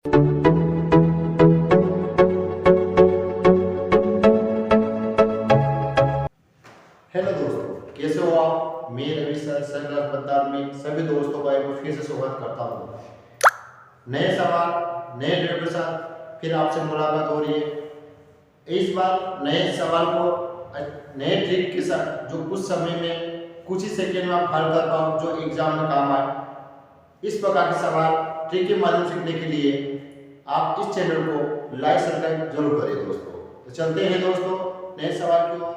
Hello दोस्तों, कैसे हो आप। मैं रवि सर सनग्लास बत्तार में सभी दोस्तों का एक बार फिर से स्वागत करता हूँ। नए सवाल नए वीडियो के साथ फिर आपसे मुलाकात हो रही है। इस बार नए सवाल को नए ट्रिक के साथ जो कुछ समय में कुछ ही सेकेंड में आप हल कर पाओ, जो एग्जाम में काम आए। इस प्रकार के सवाल ट्रिक के माध्यम से सीखने के लिए आप इस चैनल को लाइक सब्सक्राइब जरूर करें दोस्तों। तो चलते हैं दोस्तों नए सवाल की ओर।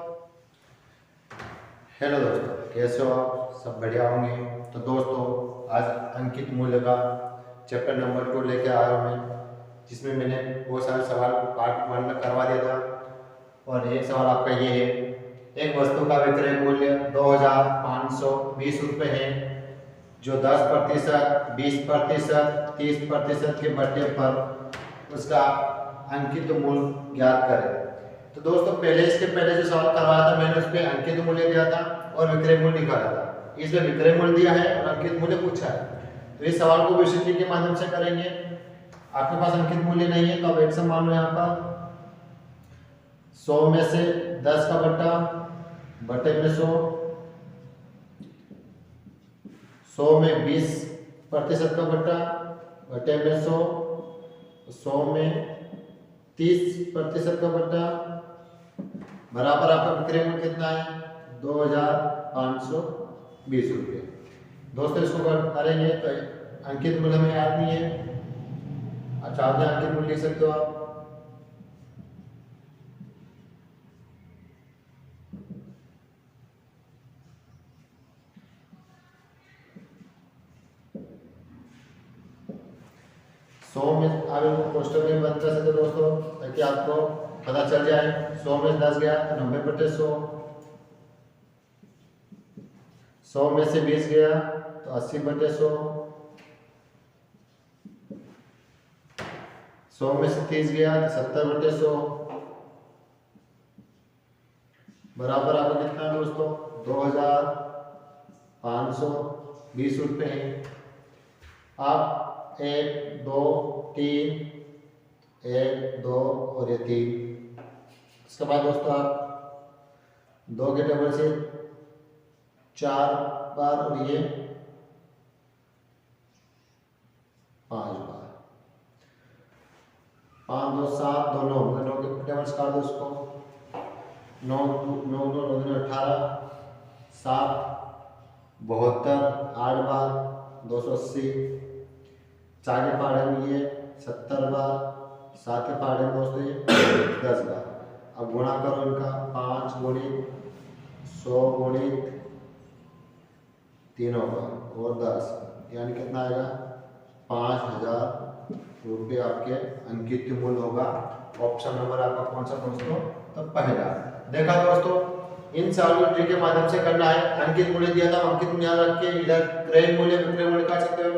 हेलो दोस्तों, कैसे हो आप। सब बढ़िया होंगे। तो दोस्तों आज अंकित मूल्य का चैप्टर नंबर 2 लेके आया हूँ मैं, जिसमें मैंने बहुत सारे सवाल पार्ट 1 में करवा दिया था। और एक सवाल आपका ये है, एक वस्तु का विक्रय मूल्य 2520 रुपये है, जो 10%, 20%, 30% के बढ़ने पर उसका अंकित मूल्य ज्ञात करें। तो दोस्तों इसके पहले जो सवाल करवाया था मैंने, उसमें अंकित मूल्य दिया था और विक्रय मूल्य निकाला था। इसमें विक्रय मूल्य दिया है और अंकित मूल्य पूछा है। तो इस सवाल को विशिष्ट के माध्यम से करेंगे। आपके पास अंकित मूल्य नहीं है तो आप एक मान लो, यहाँ पर 100 में से 10 का बटे में 100 में 20% का बटे में 100 में 30% का बराबर आपका विक्रय मूल्य कितना है, 2520 रुपये। दोस्तों इसको करेंगे तो अंकित मूल्य हमें याद नहीं है। अच्छा, आपने अंकित मूल्य लिख सकते हो आप। सौ में आप इनको कोष्टक में बंद कर सकते हो दोस्तों, ताकि आपको पता चल जाए। 100 में 10 गया तो 90/100, 100 में से 20 गया तो 80/100, 100 में से 30 गया तो 70/100, बराबर आपको कितना है दोस्तों, 2520 रुपये है। आप 1 2 3 1 2 और ये 3, इसके बाद दोस्तों आप 2 के टेबल से 4 बार और ये 5 बार, 5 2 7 2 9, 9 के टेबल से काट दो उसको। 9 9 9 9 18, 7 72, 8 बार 280, 4 के पहाड़े में ये 70 बार, 7 के पहाड़े में दोस्तों ये 10 बार। अब गुणा करो इनका, 5 गुणित 100 गुणित तीनों बार और 10, यानी कितना आएगा, 5000 रुपये आपके अंकित मूल्य होगा। ऑप्शन नंबर आपका कौन सा दोस्तों, तो पहला। देखा दोस्तों, इन सवालों के माध्यम से करना है। अंकित मूल्य दिया था, अंकित मूल्य याद रख के इधर क्रय मूल्य विक्रय मूल्य निकाल सकते हो।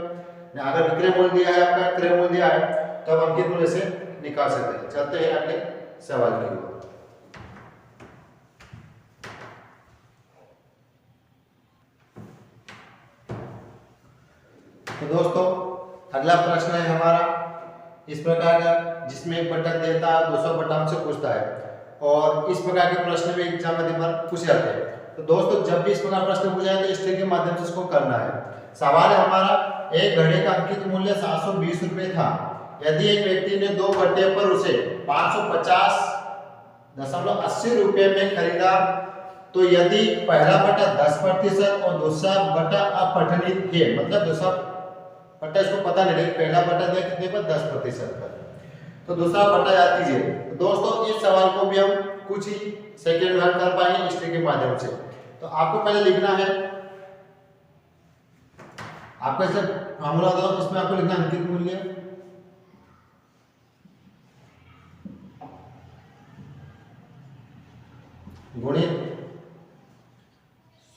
अगर विक्रय मूल्य दिया है, आपका क्रय मूल्य दिया है, तो आप अंकित मूल्य से निकाल सकते हैं। चलते हैं अगले सवाल की ओर। तो दोस्तों अगला प्रश्न है हमारा इस प्रकार का, जिसमें एक बटन देता है, दूसरा बटन से पूछता है। और इस प्रकार के प्रश्न में एग्जाम में बार पूछे जाते हैं। तो दोस्तों जब भी इस प्रकार प्रश्न पूछा जाए तो इस ट्रिक के माध्यम से इसको करना है। सवाल है हमारा, एक घड़ी का अंकित मूल्य 720 रुपये था। यदि एक व्यक्ति ने 2 बट्टे पर उसे 550.80 रुपये में खरीदा, तो यदि पहला बटा 10% और दूसरा बटा अपठनित है, मतलब दूसरा बटा इसको पता नहीं, लेकिन पहला बटा दिया कितने पर, 10% पर, तो दूसरा बटा याद कीजिए। तो दोस्तों इस सवाल को भी हम कुछ ही सेकंड में हल कर पाएंगे इस ट्रिक के माध्यम से। तो आपको पहले लिखना है, आपको ऐसे फॉर्मूला दो, इसमें आपको लिखना अंकित मूल्य गुणित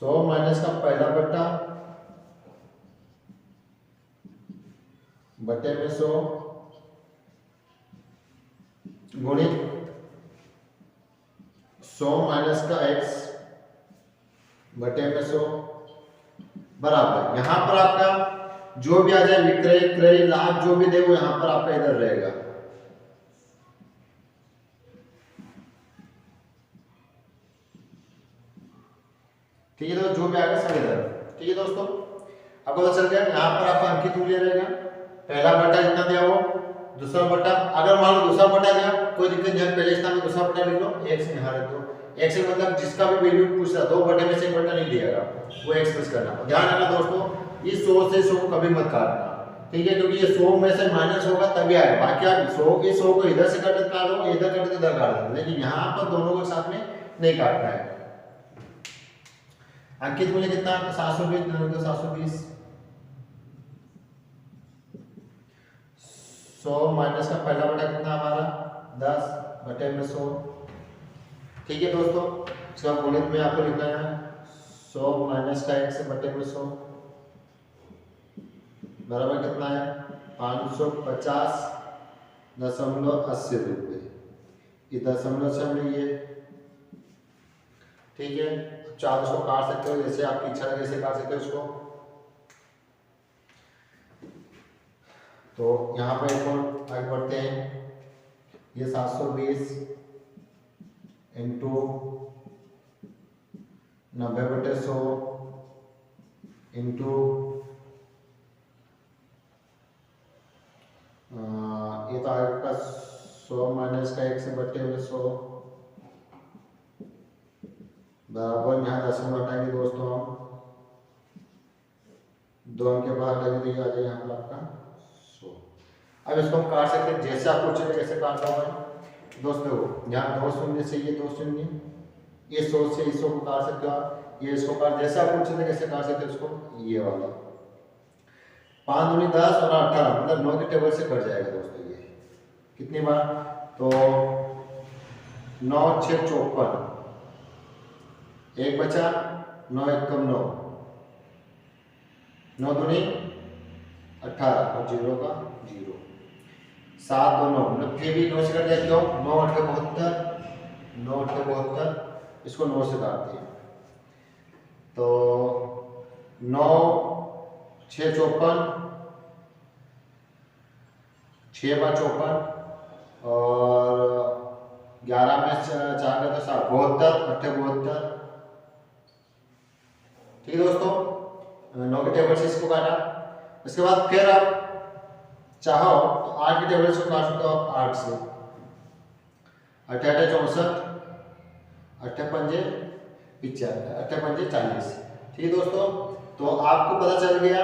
100 माइनस का पहला बट्टा बटे में 100 गुणित 100 माइनस का x बटे में 100 बराबर। यहाँ पर आपका जो भी आ जाए विक्रय क्रय लाभ जो भी दे वो यहाँ पर आपका इधर रहेगा। ठीक है, तो जो भी आएगा सब इधर। ठीक है दोस्तों, अब पता चल गया यहाँ पर आपका अंकित मूल्य रहेगा, पहला बटा जितना दिया वो, दूसरा बटा, अगर मान लो दूसरा बटा दिया कोई दिक्कत नहीं, पहले स्थान में दूसरा बटा लिख लो, x में यहाँ रख दो। x से मतलब जिसका भी वैल्यू पूछ रहा, दो बटे में से एक बटा नहीं दिएगा, वो x प्लस करना। ध्यान रखना दोस्तों, इस 100 से 100 को कभी मत काटना, ठीक है, क्योंकि ये 100 में से माइनस होगा तभी आएगा। बाकी आप 100 के 100 को इधर से काट दो, इधर काट दो, इधर काट दो, लेकिन यहाँ पर दोनों को साथ में नहीं काटना है। अंकित मूल्य कितना? 720 720। 100 माइनस का पहला बटा कितना हमारा 10 बटे में 100। ठीक है दोस्तों, इसका गुणित में आपको लिखना है 100 माइनस का 1 बटे में 100 बराबर कितना है 550.80 रुपये। ये दशमलव से हमने ये, ठीक है, चार उसको काट सकते हो, जैसे आपकी इच्छा है जैसे काट सकते हो उसको। तो यहाँ पर एक और आगे बढ़ते हैं, ये 720 इंटू 90/100 इंटू ये तो आपका 100 माइनस का 1/100 बराबर, यहाँ दशमलव हटाएंगे दोस्तों हम, 2 अंक के बाद लगे तो ये आ जाए यहाँ पर आपका 100। अब इसको हम काट सकते हैं, जैसे आपको चाहिए कैसे काटना होगा दोस्तों। यहाँ 2 शून्य से ये 2 शून्य, ये 100 से इस 100 को काट सकते हो आप, ये इसको काट, जैसे आपको चाहिए कैसे काट सकते हो इसको, ये वाला 5 दूनी 10 और 18 मतलब 9 के टेबल से कट जाएगा दोस्तों। ये कितनी बार, तो 9 6 54, एक बचा 9 एकम 9, 9 दूनी 18 और 0 का 0, 7 2 9 मतलब फिर भी 9 से कट जाए, क्यों 9 8 72, 9 8 72, इसको 9 से काटते हैं तो 9 6 54, 6 बार 54 और 11 में 4 का तो 72 8 72। ठीक है दोस्तों, 9 के टेबल से इसको काटा। उसके बाद फिर आप चाहो तो 8 के टेबल से काट सकते हो आप 8 से, 8 8 64, 8 पंजे 40। ठीक है दोस्तों, तो आपको पता चल गया,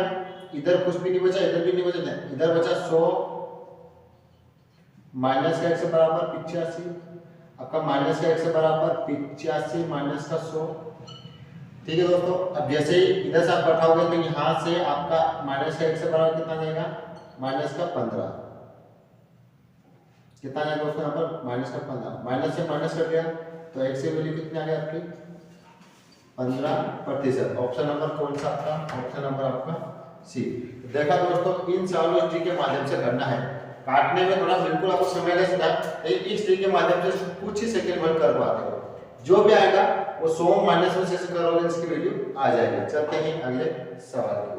इधर कुछ भी नहीं बचा, इधर भी नहीं बचा, इधर बचा 100 माइनस का 1 से बराबर 85, आपका माइनस का 1 से बराबर 85 माइनस का 100। ठीक है दोस्तों, अब जैसे ही इधर से आप बैठाओगे तो यहाँ से आपका माइनस का 1 से बराबर कितना जाएगा, माइनस का 15, कितना जाएगा दोस्तों यहाँ पर माइनस का 15, माइनस से माइनस कट गया तो 1 से वैल्यू कितनी आ गई आपकी 15%। ऑप्शन नंबर कौन सा आपका, ऑप्शन नंबर आपका सी। देखा दोस्तों, इन चारों ट्रिक के माध्यम से करना है, काटने में थोड़ा बिल्कुल आपको समय लगता है, लेकिन इस ट्रिक के माध्यम से कुछ ही सेकंड में कर पाते हो। जो भी आएगा वो 100 माइनस में से करोगे, इसकी वैल्यू आ जाएगी। चलते हैं अगले सवाल की।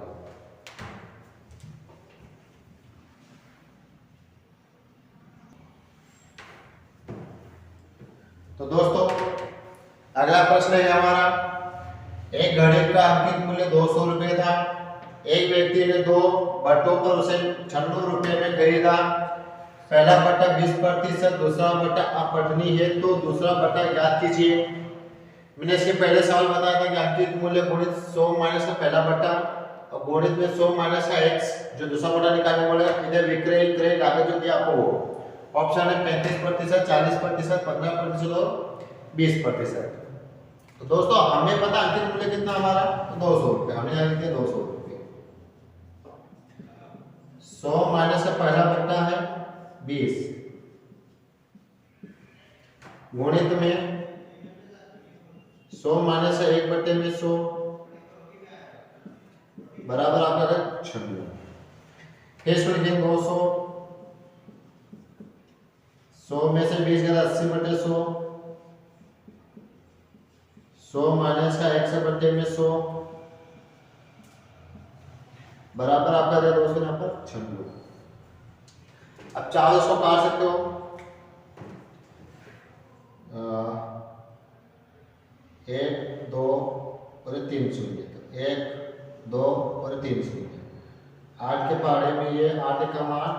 तो दोस्तों अगला प्रश्न है हमारा, एक घड़ी का अंकित मूल्य 200 रुपये था, एक व्यक्ति ने 2 बटों पर उसे 96 रुपये में खरीदा। पहला बटा 20%, दूसरा बटा अपठनीय है, तो दूसरा बटा ज्ञात कीजिए। मैंने इसके पहले सवाल बताया था कि अंकित मूल्य गुणित 100 माइनस का पहला बटा और गुणित में 100 माइनस का x, जो दूसरा बटा निकालने वाला, इधर विक्रय क्रय लागत जो दिया आपको वो ऑप्शन है 35%, 40%, 15% और 20%। तो दोस्तों हमें पता अंकित मूल्य कितना हमारा, तो 200 रुपये, हमने यहाँ लिख दिया 200 रुपये। 100 माइनस का पहला बटा है 20 गुणित में 100 माइनस है 1 बटे में 100 बराबर आपका 96। फिर इसको लिखेंगे 200, 100 में से 20 गया 80 बटे 100, 100 माइनस का 1 बटे में 100 बराबर आपका जाए दोस्तों यहाँ पर 96। अब चाहो इसको काट सकते हो, 1 2 और 3 शून्य, तो 1 2 और 3 शून्य। 8 के पहाड़े में ये 8 एकम 8,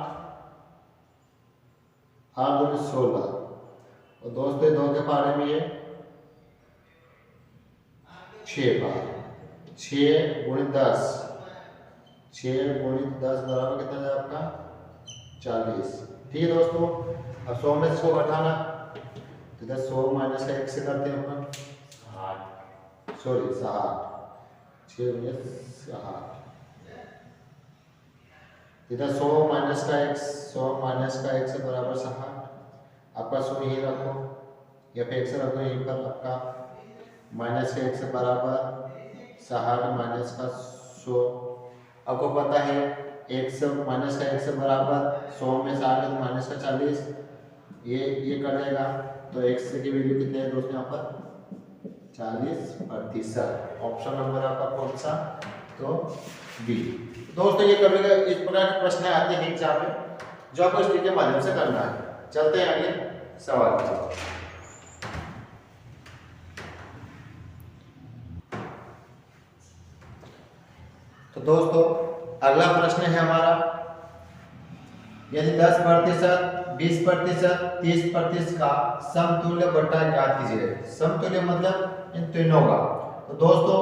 8 2 16, और दोस्तों 2 के पहाड़े में ये 6 बार, 6 गुणित 10, 6 गुणित 10 बराबर कितना है आपका 40। ठीक है दोस्तों, अब 100 में इसको घटाना, तो इधर 100 माइनस का 1 से करते हैं अपन 60, सॉरी 60, 6 गुणित 60, इधर 100 माइनस का 1, 100 माइनस का 1 से बराबर 60। आपका 100 यहीं रखो या फिर 1 से रखो यहीं पर, आपका माइनस का 1 से बराबर 60 माइनस का 100। आपको पता है 1 से माइनस का 1 से बराबर 100 में 60 है तो माइनस का 40, ये कर जाएगा। तो x की वैल्यू कितनी है दोस्तों यहाँ पर 40%। ऑप्शन नंबर आपका कौन सा, तो बी। दोस्तों ये कभी इस प्रकार के प्रश्न आते हैं एग्जाम में जो आपको इस के माध्यम से करना है। चलते हैं आगे सवाल की ओर। तो दोस्तों अगला प्रश्न है हमारा, यदि 10%, 20%, 30% का समतुल्य बट्टा ज्ञात कीजिए। समतुल्य मतलब इन तीनों का। तो दोस्तों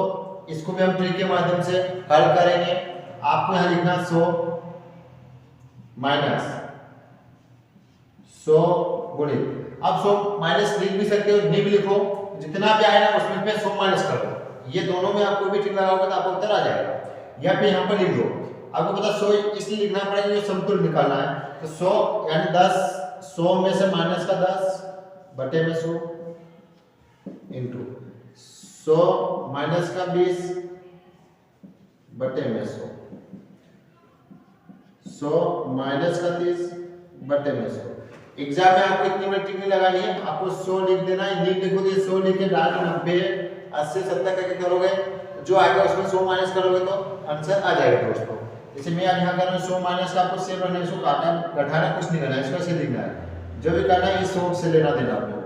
इसको भी हम ट्रिक के माध्यम से हल करेंगे। आपको यहां लिखना 100 माइनस 100 गुणित, अब 100 माइनस लिख भी सकते हो, नहीं भी लिखो, जितना भी आएगा उसमें 100 माइनस कर दो। ये दोनों में आपको भी ट्रिक लगाओगे तो आपको उत्तर आ जाएगा। या फिर यहाँ पर लिख दो, आपको पता 100 इसलिए लिखना पड़ेगा ये समतुल्य निकालना है। तो 100 यानी 10, 100 में से माइनस का 10 बटे में 100 इंटू 100 माइनस का 20 बटे में 100, 100 माइनस का 30 बटे में 100। एग्जाम में आपको इतनी बड़ी टिक नहीं लगानी है, आपको 100 लिख देना है। नहीं लिखोगे 100 लिख के डाल 90 80 70 करके करोगे, जो आएगा उसमें 100 माइनस करोगे तो आंसर आ जाएगा दोस्तों। जैसे मैं आज यहाँ कर रहा हूँ 100 माइनस का, आपको सेव रहना है, इसको काटना घटाना कुछ नहीं करना है, इसको ऐसे लिखना है। जो भी करना है इस 100 से लेना देना आपको।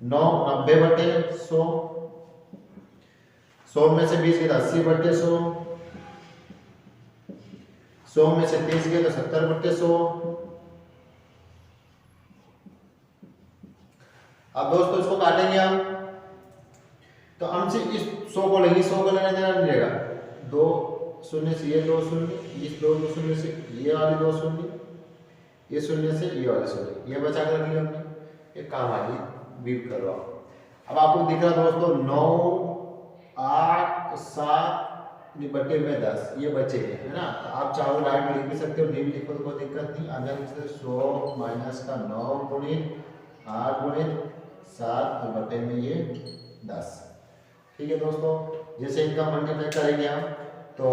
9 90 बटे 100, 100 में से 20 गए तो 80 बटे 100, 100 में से 30 गए तो 70 बटे 100। अब दोस्तों इसको काटेंगे हम, तो हमसे इस 100 को लेंगे, 100 को लेना देना नहीं रहेगा। 2 शून्य से ये 2 शून्य, इस 2 शून्य से ये वाले 2 शून्य, ये शून्य से ये वाले शून्य, ये बचा कर रख लिया हमने। एक काम आ गई बीप करवाओ। अब आपको दिख रहा दोस्तों 9 8 7 बटे में 10 ये बचे है ना। तो आप चाहो राइट में लिख भी सकते हो, नहीं भी लिखो तो कोई दिक्कत नहीं। आगे लिख सकते 100 माइनस का 9 गुणित 8 गुणित 7 और बटे में ये 10। ठीक है दोस्तों, जैसे इनका मल्टीप्लाई करेंगे हम तो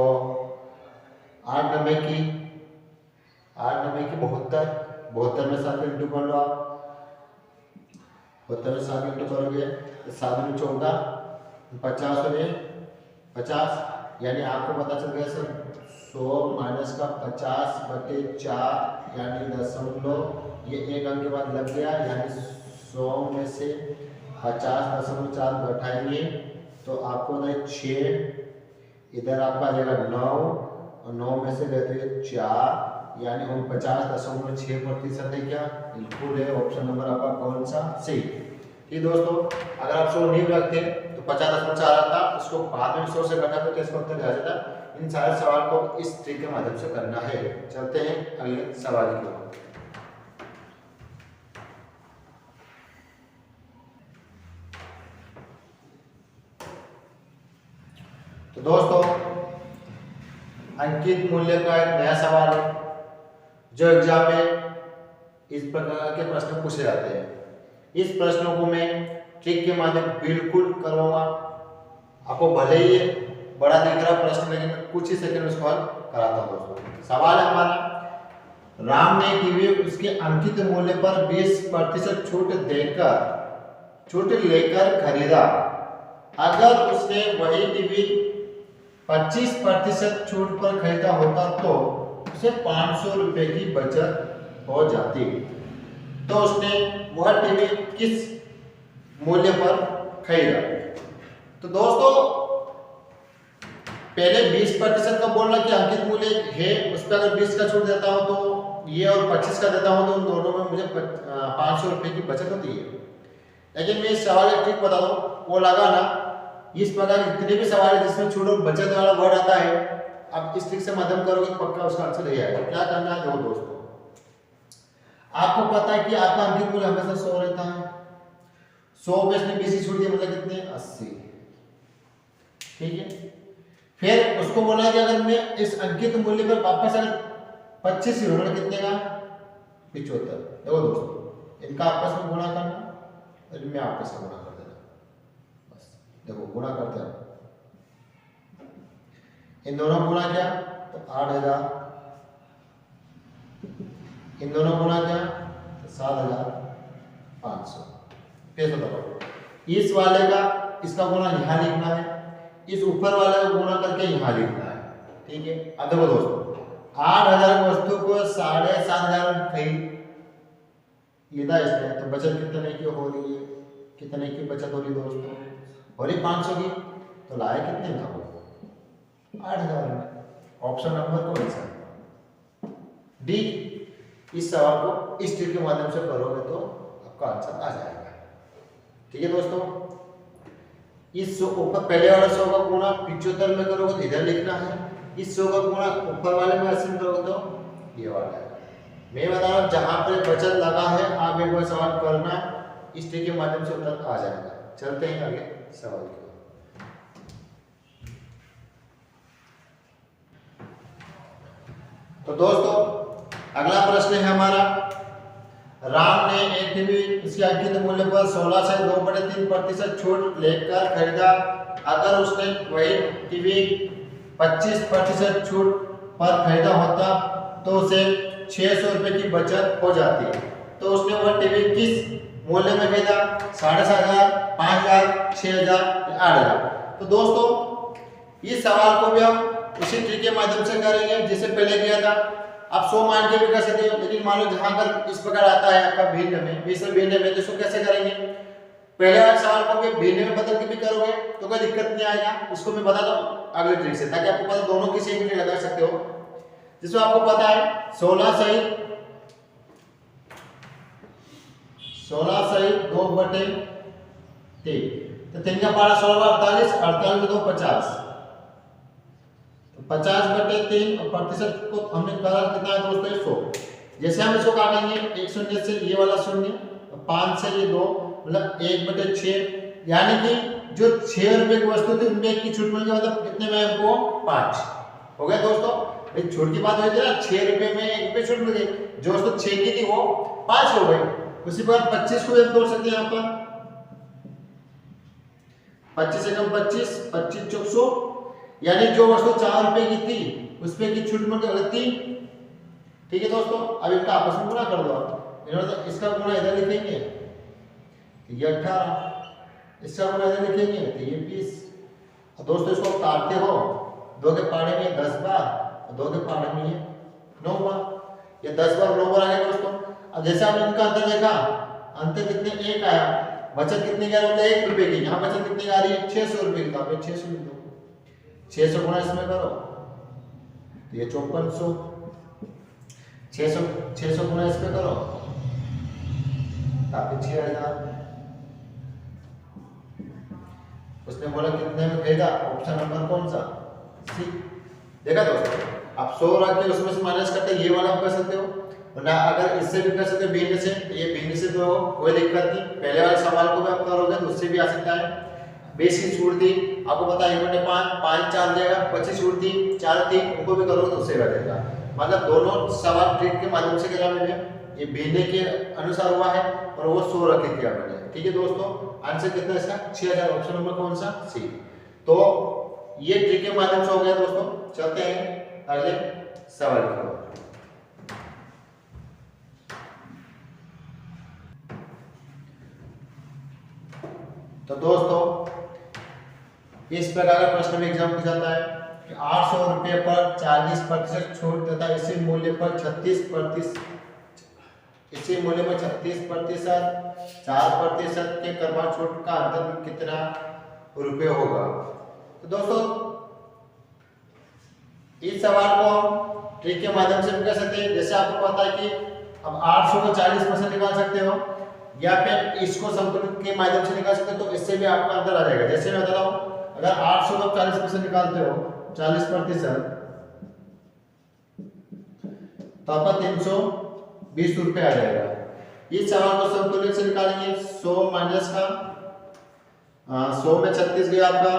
8 90 की 72, 72 में 7 इंटू कर लो आप, 72 में 7 इंटू करोगे तो 7 में 14 50 हो गए 50, यानी आपको पता चल गया सर 100 माइनस का 50 बटे 4 यानी दशमलव, ये एक अंक के बाद लग गया, यानी 100 में से 50.4 घटाएंगे तो आपको 6, इधर आपका आ जाएगा 9 और 9 में से लेते 4 यानी 49.6% है। क्या बिल्कुल है, ऑप्शन नंबर आपका कौन सा सही। ठीक दोस्तों, अगर आप 100 नहीं रखते तो 50.4 आता, उसको बाद में 100 से घटाते तो इसका उत्तर आ जाता। इन सारे सवाल को इस ट्रिक के माध्यम से करना है। चलते हैं अगले सवाल की ओर। तो दोस्तों अंकित मूल्य का एक नया सवाल है जो एग्जाम में इस प्रकार के प्रश्न पूछे जाते हैं। इस प्रश्नों को मैं ट्रिक के माध्यम बिल्कुल करवाऊंगा। आपको भले ही बड़ा दिख रहा प्रश्न, लेकिन कुछ ही सेकंड में इसको हल कराता हूं दोस्तों। सवाल है हमारा, राम ने टीवी उसके अंकित मूल्य पर 20% छूट लेकर खरीदा। अगर उसने वही टीवी 25% छूट पर खरीदा होता तो उसे 500 रुपए की बचत हो जाती। तो उसने वह टीवी किस मूल्य पर खरीदा? तो दोस्तों पहले 20% का बोलना कि अंकित मूल्य है, उस पर अगर 20 का छूट देता हूं तो ये और 25 का देता हूं तो उन दोनों में मुझे 500 रुपए की बचत होती है। लेकिन मैं इस सवाल एक ट्रिक बता दूं, वो लगाना इस प्रकार जितने भी सवाल है जिसमें छूट और बचत वाला वर्ड आता है, अब इस ट्रिक से माध्यम करोगे तो पक्का उसका आंसर नहीं आएगा। क्या करना है देखो दोस्तों, आपको पता है कि आपका अंकित मूल्य हमेशा 100 रहता है। 100 में इसने 20 छूट दिया मतलब कितने 80। ठीक है, फिर उसको बोला कि अगर मैं इस अंकित मूल्य पर वापस अगर 25 जीरो मतलब कितने का 75। देखो दोस्तों इनका आपस में गुणा करना और इनमें आपस में गुणा कर देना, बस देखो गुणा करते हैं इन दोनों गुणा किया तो 8000, इन दोनों गुणा किया तो 7500। फिर बताओ इस वाले का इसका गुणा यहां लिखना है, इस ऊपर वाले का गुणा करके यहां लिखना है। ठीक है, अब देखो दोस्तों 8000 वस्तु को 7500 खरीद लिया इसने, तो बचत कितने की हो रही है? कितने की बचत हो रही दोस्तों? हो रही 500 की। तो लाया कितने था वो 8000 में। ऑप्शन नंबर कौन सा? डी। इस सवाल को इस ट्रिक के माध्यम से करोगे तो आपका आंसर आ जाएगा। ठीक है दोस्तों, इस ऊपर पहले वाले 100 का गुणा 75 में करोगे तो इधर लिखना है, इस 100 का गुणा ऊपर वाले में 80 में करोगे तो ये वाला है। मैं बता रहा हूं जहां पर बचत लगा है आप एक बार सवाल करना, इस ट्रिक के माध्यम से उत्तर आ जाएगा। चलते हैं आगे सवाल की। तो दोस्तों अगला प्रश्न है हमारा, राम ने एक टीवी इसके अंकित मूल्य पर 16 से 2/3% छूट लेकर खरीदा। अगर उसने वही टीवी 25% छूट पर खरीदा होता तो उसे 600 रुपए की बचत हो जाती। तो उसने वह टीवी किस मूल्य में खरीदा? 7500, 5000, 6000 या 8000। तो दोस्तों इस सवाल को भी हम उसी ट्रिक के माध्यम से करेंगे जैसे पहले किया था। आप 100 मान के भी कर सकते हो, लेकिन मान लो जहां पर इस प्रकार आता है आपका भिन्न में, मिश्र भिन्न में, तो इसको कैसे करेंगे? पहले वाले सवाल को भी भिन्न में बदल के भी करोगे तो कोई दिक्कत नहीं आएगा। इसको मैं बता दूं अगले ट्रिक से, ताकि आपको पता दोनों की सेम ट्रिक लगा सकते हो। जिसमें आपको पता है 16 सही 2/3, तो 3 का पारा 16 48, 48 में 2 50, 50/3 और प्रतिशत को हमने करा कितना है दोस्तों 100। जैसे हम इसको काटेंगे, एक शून्य से ये वाला शून्य, 5 से ये 2 मतलब 1/6, यानी कि जो 6 रुपए की वस्तु थी उनमें 1 की छूट मिल गई, मतलब कितने में हमको 5 हो गया दोस्तों। एक छूट की बात हुई थी ना, 6 रुपए में 1 रुपए छूट मिल गई, जो वस्तु 6 की थी वो 5 हो गई। उसी प्रकार 25 को हम तोड़ सकते हैं यहाँ पर, 25 से कम 25, 25 चौक 100, यानी जो वस्तु 4 रुपए की थी उसमें की छूट मिल गई 3। ठीक है दोस्तों, अब इनका आपस में गुणा कर दो आप। इन्होंने तो इसका गुणा इधर लिखेंगे तो ये 18, इसका गुणा इधर लिखेंगे तो ये 20। और दोस्तों इसको काटते हो, 2 के पाड़े में 10 बार और 2 के पाड़े में ये 9 बार, ये 10 बार 9 बार आ गया दोस्तों। अब जैसे हमने इनका अंतर देखा, अंतर कितने 1 आया, बचत कितने की आ रही है 1 रुपए की, यहाँ बचत कितने की आ रही है 600 रुपए की, तो आप 600 लिख दो। 600 गुणा इसमें करो तो ये 5400, 600 गुणा इसमें करो तो आप 6000। उसने बोला कितने में खरीदा? ऑप्शन नंबर कौन सा? सी। देखा दोस्तों, आप 100 रख के उसमें से माइनस करते ये वाला आप कर सकते हो, वरना अगर इससे भी कर सकते हो भिन्न से, ये भिन्न से तो कोई दिक्कत नहीं, पहले वाले सवाल को भी आप करोगे तो उससे भी आ सकता है। 20 की छूट थी, आपको पता है 1/5, 5 4 जाएगा, 25 छूट थी 4 3, उनको भी करोगे तो उससे बचेगा। मतलब दोनों सवाल ट्रिक के माध्यम से करा मैंने, ये भिन्न के अनुसार हुआ है और वो 100 रख के किया मैंने। ठीक है दोस्तों, आंसर कितना है इसका? 6000। ऑप्शन नंबर कौन सा? सी। तो ये ट्रिक के माध्यम से हो गया दोस्तों। चलते हैं अगले सवाल की ओर। तो दोस्तों इस प्रकार का प्रश्न में एग्जाम पूछा जाता है कि 800 रुपये पर 40% छूट तथा इसी मूल्य पर 36% 4% के करवा छूट का अंतर कितना रुपये होगा। तो दोस्तों इस सवाल को हम ट्रिक के माध्यम से भी कर सकते हैं। जैसे आपको पता है कि अब 800 को 40% निकाल सकते हो या फिर इसको संतुलित के माध्यम से निकाल सकते हो, तो इससे भी आपका अंतर आ जाएगा। जैसे मैं बता रहा हूं, अगर 800 को 40% निकालते हो 40%, तो आपका 320 रुपये आ जाएगा। इस सवाल को संतुलित से निकालेंगे 100 माइनस का 100 में 36 गया आपका,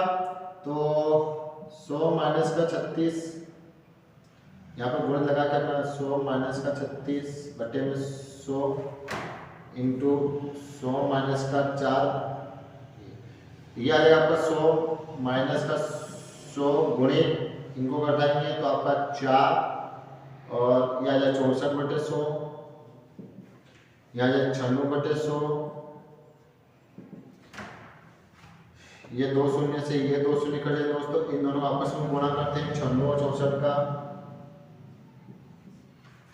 तो 100 माइनस का 36 यहाँ पर गुणन लगा के अपना 100 माइनस का 36 बटे में 100 इंटू 100 माइनस का 4, ये आ जाएगा आपका 100 माइनस का 100 गुणे इनको घटाएंगे तो आपका 4 और यह आ जाए 64 बटे 100, यहाँ आ जाए 96 बटे 100, ये 2 शून्य से ये 2 शून्य कट जाए दोस्तों, इन दोनों आपस में गुणा करते हैं 96 और 64 का,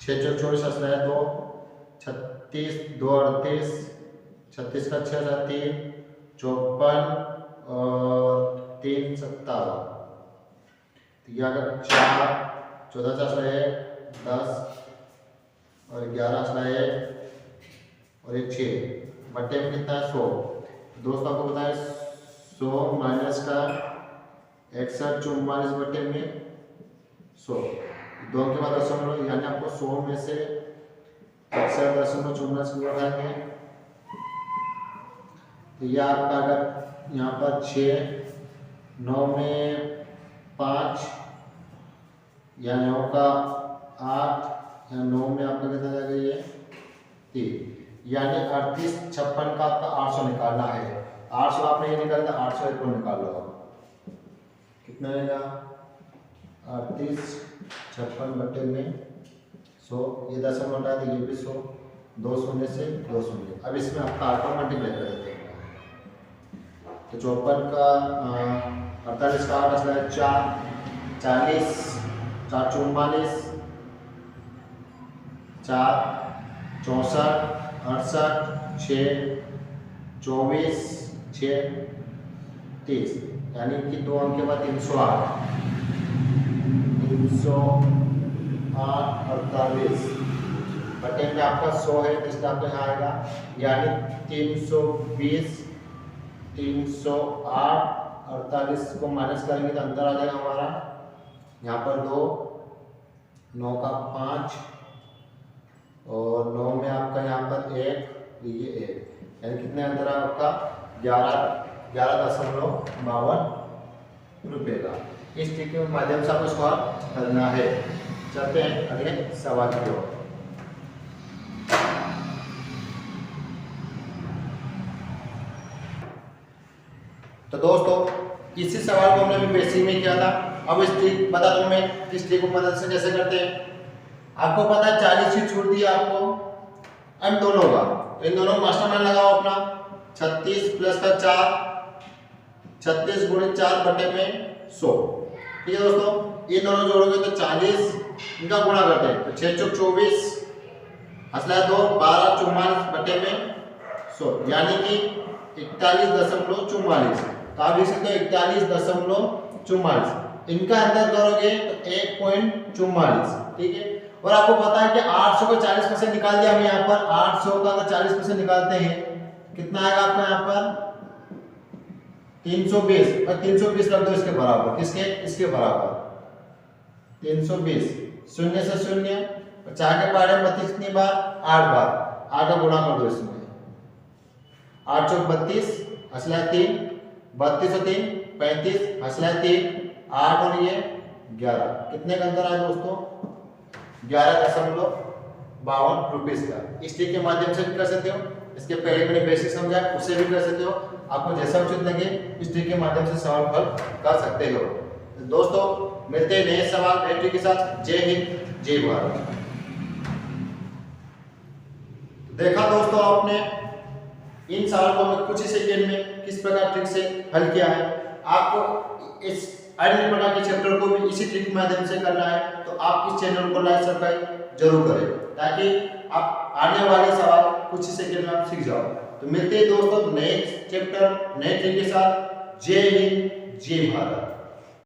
6 चौक 24 असला है 2, 36 2 38, 36 का 6 3 54 और 3 57, तो यह अगर 4 14 असला है 10 और 11 असला है और एक 6 बटे में कितना है 100। दोस्तों आपको बताया 100 माइनस का 61 44 बटे में 100, 2 के बाद दशमलव, यानी आपको 100 में से 61.44 को घटाएंगे तो यह आपका अगर यहाँ पर 6 9 में 5 या 9 का 8 या 9 में आपका कितना जाएगा ये 3, यानी 38 56 का आपका 800 निकालना है। 800 आपने ये निकालना, 800 को निकाल लो, कितना आएगा 38 56 बटे में 100, ये दशमलव हटा दे, ये भी 100, 2 शून्य से 2 शून्य। अब इसमें आपका 8 का मल्टीप्लाई कर देते हैं, तो 54 का 48 का 8 असला है 4, 40 4 44, 4 64 68 6 24 6 30, यानी कि 2 अंक के बाद 308 48 बटे में आपका 100 है, तो इसलिए आपका यहाँ आएगा, यानी 320 308 48 को माइनस करेंगे तो अंतर आ जाएगा हमारा यहाँ पर 2 9 का 5 और 9 में आपका यहाँ पर 1, ये 1, यानी कितने अंतर है आपका 11.52 रुपये का। इस ट्रिक के माध्यम से आपको इसको करना है। चलते हैं अगले सवाल की ओर। तो दोस्तों इसी सवाल को हमने अभी बेसिक में किया था। अब इस ट्रिक बता दूं मैं इस ट्रिक को मदद से कैसे करते हैं। आपको पता है 40 की छूट दी आपको इन दोनों का, इन दोनों मास्टरमाइंड लगाओ अपना 36 प्लस का 4 36 गुणे 4 बटे में 100, ठीक है दोस्तों। ये दोनों जोड़ोगे तो 40 इनका गुणा करते हैं तो 6 चौक 24 असला 2 12 44 बटे में 100, यानी कि 41.44। तो आप लिख सकते हो 41.44। इनका अंतर करोगे तो 1.44, ठीक है। और आपको पता है कि 800 को 40% निकाल दिया हमने यहाँ पर। 800 का अगर 40% निकालते हैं कितना आएगा आपका यहाँ पर 320, और 320 रख दो इसके बराबर, किसके इसके बराबर 320, शून्य से शून्य, 4 के पहाड़े में 32 कितनी बार 8 बार, 8 का गुणा कर दो इसमें, 8 चौक 32 असला 3, 32 और 3 35 असला 3, 8 और ये 11, कितने का अंतर आया दोस्तों 11.52 रुपीस का। इस ट्रिक के माध्यम से भी कर सकते हो, इसके पहले मैंने बेसिक समझाया उससे भी कर सकते हो। आपको जैसा उचित लगे इस ट्रिक के माध्यम से सवाल हल कर सकते हो। दोस्तों मिलते हैं नए सवाल नए ट्रिक के साथ। जय हिंद जय भारत। देखा दोस्तों आपने इन सवाल को मैं कुछ ही सेकेंड में किस प्रकार ट्रिक से हल किया है। आपको इस अन्य प्रकार के चैप्टर को भी इसी ट्रिक के माध्यम से करना है तो आप इस चैनल को लाइक सब्सक्राइब जरूर करें, ताकि आप आने वाले सवाल कुछ ही सेकंड में आप सीख जाओ। तो मिलते हैं दोस्तों नए चैप्टर नए ट्रिक के साथ। जय हिंद, जय भारत।